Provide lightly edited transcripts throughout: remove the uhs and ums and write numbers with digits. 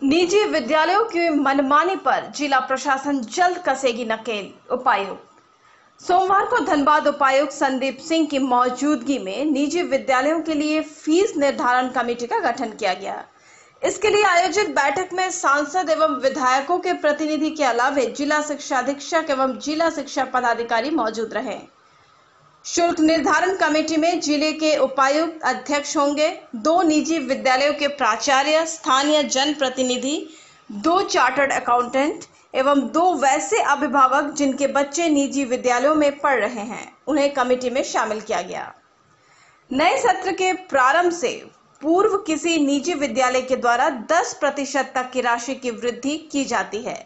निजी विद्यालयों की मनमानी पर जिला प्रशासन जल्द कसेगी नकेल। उपायुक्त सोमवार को धनबाद उपायुक्त संदीप सिंह की मौजूदगी में निजी विद्यालयों के लिए फीस निर्धारण कमेटी का गठन किया गया। इसके लिए आयोजित बैठक में सांसद एवं विधायकों के प्रतिनिधि के अलावे जिला शिक्षा अधीक्षक एवं जिला शिक्षा पदाधिकारी मौजूद रहे। शुल्क निर्धारण कमेटी में जिले के उपायुक्त अध्यक्ष होंगे, 2 निजी विद्यालयों के प्राचार्य, स्थानीय जनप्रतिनिधि, 2 चार्टर्ड अकाउंटेंट एवं 2 वैसे अभिभावक जिनके बच्चे निजी विद्यालयों में पढ़ रहे हैं, उन्हें कमेटी में शामिल किया गया। नए सत्र के प्रारंभ से पूर्व किसी निजी विद्यालय के द्वारा 10% तक की राशि की वृद्धि की जाती है,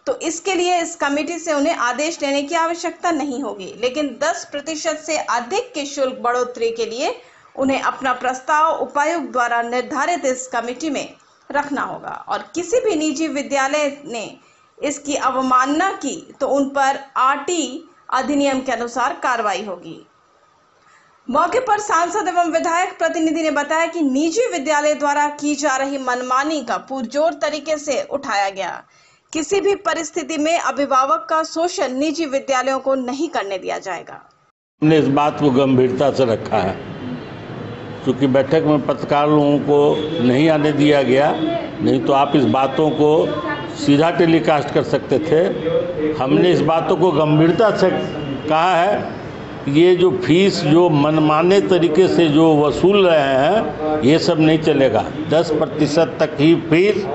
तो इसके लिए इस कमेटी से उन्हें आदेश लेने की आवश्यकता नहीं होगी, लेकिन 10% से अधिक के शुल्क बढ़ोतरी के लिए उन्हें अपना प्रस्ताव उपायुक्त द्वारा निर्धारित इस कमेटी में रखना होगा और किसी भी निजी विद्यालय ने इसकी अवमानना की तो उन पर आरटी अधिनियम के अनुसार कार्रवाई होगी। मौके पर सांसद एवं विधायक प्रतिनिधि ने बताया कि निजी विद्यालय द्वारा की जा रही मनमानी का पुरजोर तरीके से उठाया गया। किसी भी परिस्थिति में अभिभावक का शोषण निजी विद्यालयों को नहीं करने दिया जाएगा। हमने इस बात को गंभीरता से रखा है, क्योंकि बैठक में पत्रकार लोगों को नहीं आने दिया गया, नहीं तो आप इस बातों को सीधा टेलीकास्ट कर सकते थे। हमने इस बातों को गंभीरता से कहा है। ये जो फीस जो मनमाने तरीके से जो वसूल रहे हैं, ये सब नहीं चलेगा। 10% तक ही फीस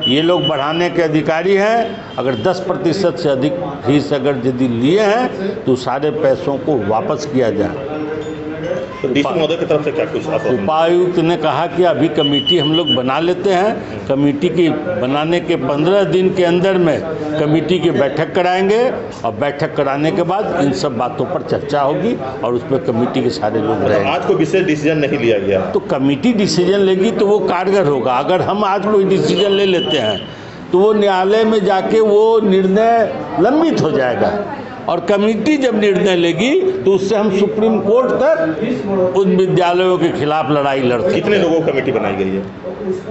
ये लोग बढ़ाने के अधिकारी हैं। अगर 10% से अधिक फीस अगर यदि लिए हैं तो सारे पैसों को वापस किया जाए। तो डीसी महोदय की तरफ से क्या कुछ उपायुक्त ने कहा कि अभी कमेटी हम लोग बना लेते हैं। कमेटी की बनाने के 15 दिन के अंदर में कमेटी की बैठक कराएंगे और बैठक कराने के बाद इन सब बातों पर चर्चा होगी और उस पर कमेटी के सारे लोग रहेंगे। आज कोई विशेष डिसीजन नहीं लिया गया तो कमेटी डिसीजन लेगी तो वो कारगर होगा। अगर हम आज कोई डिसीजन ले लेते हैं तो वो न्यायालय में जाके वो निर्णय लंबित हो जाएगा और कमेटी जब निर्णय लेगी तो उससे हम सुप्रीम कोर्ट तक उन विद्यालयों के खिलाफ लड़ाई लड़ सकते हैं। कितने लोगों की कमेटी बनाई गई है?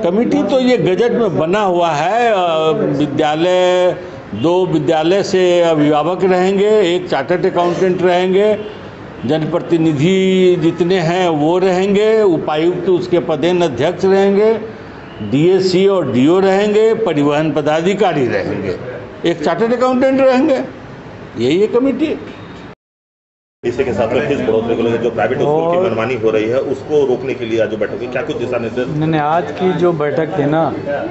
कमेटी तो ये गजट में बना हुआ है। विद्यालय 2 विद्यालय से अभिभावक रहेंगे, 1 चार्टर्ड अकाउंटेंट रहेंगे, जनप्रतिनिधि जितने हैं वो रहेंगे, उपायुक्त उसके पदेन अध्यक्ष रहेंगे, डीएससी और डीओ रहेंगे, परिवहन पदाधिकारी रहेंगे, 1 चार्टर्ड अकाउंटेंट रहेंगे। यही है कमेटी। इसके साथ में फीस बढ़ोतरी को लेकर जो प्राइवेट स्कूल की मनमानी हो रही है उसको रोकने के लिए आज जो बैठक हुई, क्या कुछ दिशा निर्देश? नहीं, आज की जो बैठक थी ना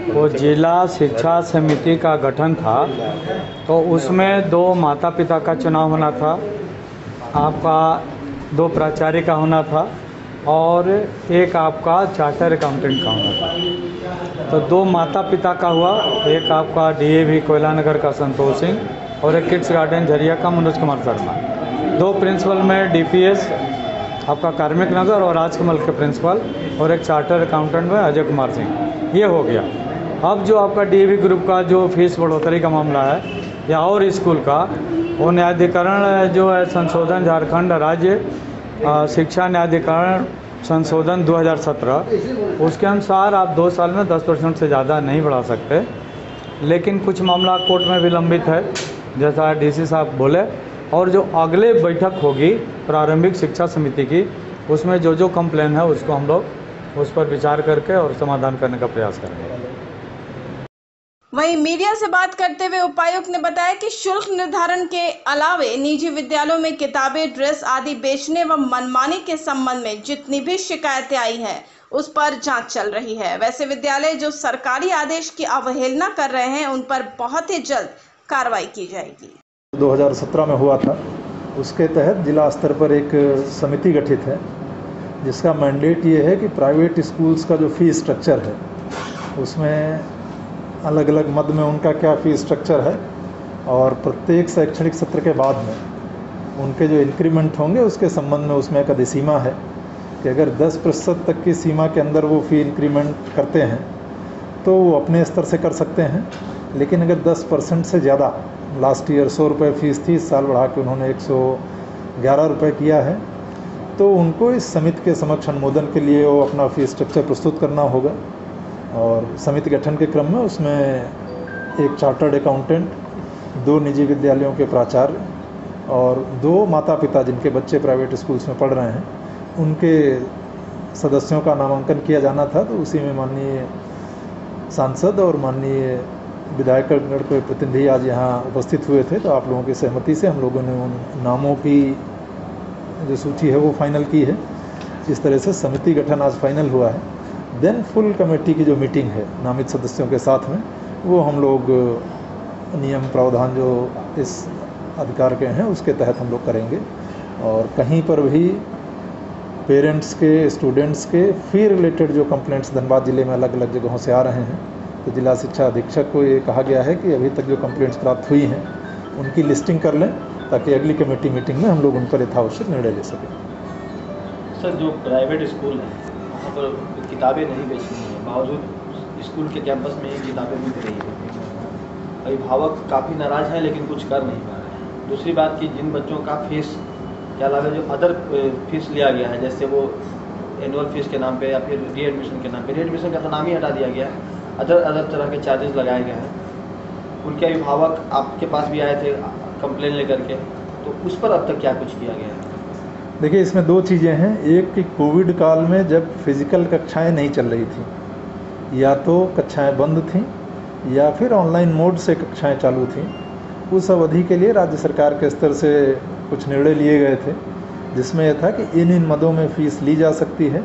वो जिला शिक्षा समिति का गठन था, तो उसमें 2 माता पिता का चुनाव होना था, आपका 2 प्राचार्य का होना था और 1 आपका चार्टर अकाउंटेंट का होना था। तो 2 माता पिता का हुआ, 1 आपका डीएवी कोयला नगर का संतोष सिंह और 1 किड्स गार्डन झरिया का मनोज कुमार शर्मा। 2 प्रिंसिपल में डीपीएस आपका कार्मिक नगर और राजकमल के प्रिंसिपल और 1 चार्टर अकाउंटेंट में अजय कुमार सिंह। ये हो गया। अब जो आपका डीएवी ग्रुप का जो फीस बढ़ोतरी का मामला है या और स्कूल का, वो न्यायाधिकरण जो है संशोधन झारखंड राज्य शिक्षा न्यायाधिकरण संशोधन 2017, उसके अनुसार आप 2 साल में 10% से ज़्यादा नहीं बढ़ा सकते, लेकिन कुछ मामला कोर्ट में विलंबित है जैसा डीसी साहब बोले। और जो अगले बैठक होगी प्रारंभिक शिक्षा समिति की, उसमें जो कंप्लेन है उसको हम लोग उस पर विचार करके और समाधान करने का प्रयास करेंगे। वहीं मीडिया से बात करते हुए उपायुक्त ने बताया कि शुल्क निर्धारण के अलावे निजी विद्यालयों में किताबें, ड्रेस आदि बेचने व मनमानी के संबंध में जितनी भी शिकायतें आई है उस पर जांच चल रही है। वैसे विद्यालय जो सरकारी आदेश की अवहेलना कर रहे हैं उन पर बहुत ही जल्द कार्रवाई की जाएगी। 2017 में हुआ था, उसके तहत जिला स्तर पर एक समिति गठित है जिसका मैंडेट ये है कि प्राइवेट स्कूल्स का जो फीस स्ट्रक्चर है उसमें अलग अलग मद में उनका क्या फीस स्ट्रक्चर है और प्रत्येक शैक्षणिक सत्र के बाद में उनके जो इंक्रीमेंट होंगे उसके संबंध में उसमें एक अधिसीमा है कि अगर 10% तक की सीमा के अंदर वो फी इंक्रीमेंट करते हैं तो वो अपने स्तर से कर सकते हैं, लेकिन अगर 10% से ज़्यादा, लास्ट ईयर 100 रुपये फीस थी, इस साल बढ़ा के उन्होंने 111 रुपये किया है, तो उनको इस समिति के समक्ष अनुमोदन के लिए वो अपना फीस स्ट्रक्चर प्रस्तुत करना होगा और समिति गठन के क्रम में उसमें एक चार्टर्ड अकाउंटेंट, 2 निजी विद्यालयों के प्राचार्य और 2 माता पिता जिनके बच्चे प्राइवेट स्कूल्स में पढ़ रहे हैं, उनके सदस्यों का नामांकन किया जाना था। तो उसी में माननीय सांसद और माननीय विधायकगण के प्रतिनिधि आज यहाँ उपस्थित हुए थे। तो आप लोगों की सहमति से हम लोगों ने उन नामों की जो सूची है वो फाइनल की है। इस तरह से समिति गठन आज फाइनल हुआ है। देन फुल कमेटी की जो मीटिंग है नामित सदस्यों के साथ में, वो हम लोग नियम प्रावधान जो इस अधिकार के हैं उसके तहत हम लोग करेंगे। और कहीं पर भी पेरेंट्स के, स्टूडेंट्स के फी रिलेटेड जो कंप्लेंट्स धनबाद ज़िले में अलग अलग जगहों से आ रहे हैं, तो जिला शिक्षा अधीक्षक को ये कहा गया है कि अभी तक जो कंप्लेंट्स प्राप्त हुई हैं उनकी लिस्टिंग कर लें, ताकि अगली कमेटी मीटिंग में हम लोग उन पर यथावश्यक निर्णय ले सकें। सर, जो प्राइवेट स्कूल है वहाँ पर किताबें नहीं बेची हैं, बावजूद स्कूल के कैंपस में ही किताबें बिक रही है। अभिभावक काफ़ी नाराज़ हैं लेकिन कुछ कर नहीं पा रहे हैं। दूसरी बात कि जिन बच्चों का फीस के अलावा जो अदर फीस लिया गया है, जैसे वो एनुअल फीस के नाम पे या फिर रीएडमिशन के नाम पे, रीएडमिशन का तो नाम ही हटा दिया गया है, अदर तरह के चार्जेस लगाए गए हैं। उनके अभिभावक आपके पास भी आए थे कंप्लेन लेकर के, तो उस पर अब तक क्या कुछ किया गया है? देखिए, इसमें 2 चीज़ें हैं। एक कि कोविड काल में जब फिज़िकल कक्षाएं नहीं चल रही थी, या तो कक्षाएं बंद थीं या फिर ऑनलाइन मोड से कक्षाएं चालू थीं, उस अवधि के लिए राज्य सरकार के स्तर से कुछ निर्णय लिए गए थे, जिसमें यह था कि इन मदों में फ़ीस ली जा सकती है।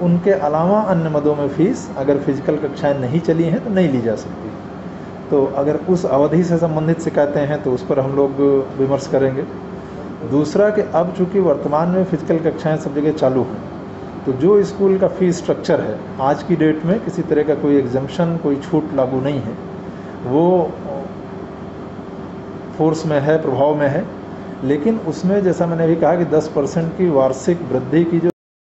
उनके अलावा अन्य मदों में फ़ीस अगर फिजिकल कक्षाएं नहीं चली हैं तो नहीं ली जा सकती। तो अगर उस अवधि से संबंधित शिकायतें हैं तो उस पर हम लोग विमर्श करेंगे। दूसरा कि अब चूँकि वर्तमान में फिजिकल कक्षाएं सब जगह चालू हैं, तो जो स्कूल का फ़ीस स्ट्रक्चर है आज की डेट में किसी तरह का कोई एग्जम्पशन, कोई छूट लागू नहीं है, वो फोर्स में है, प्रभाव में है। लेकिन उसमें जैसा मैंने अभी कहा कि 10% की वार्षिक वृद्धि की जो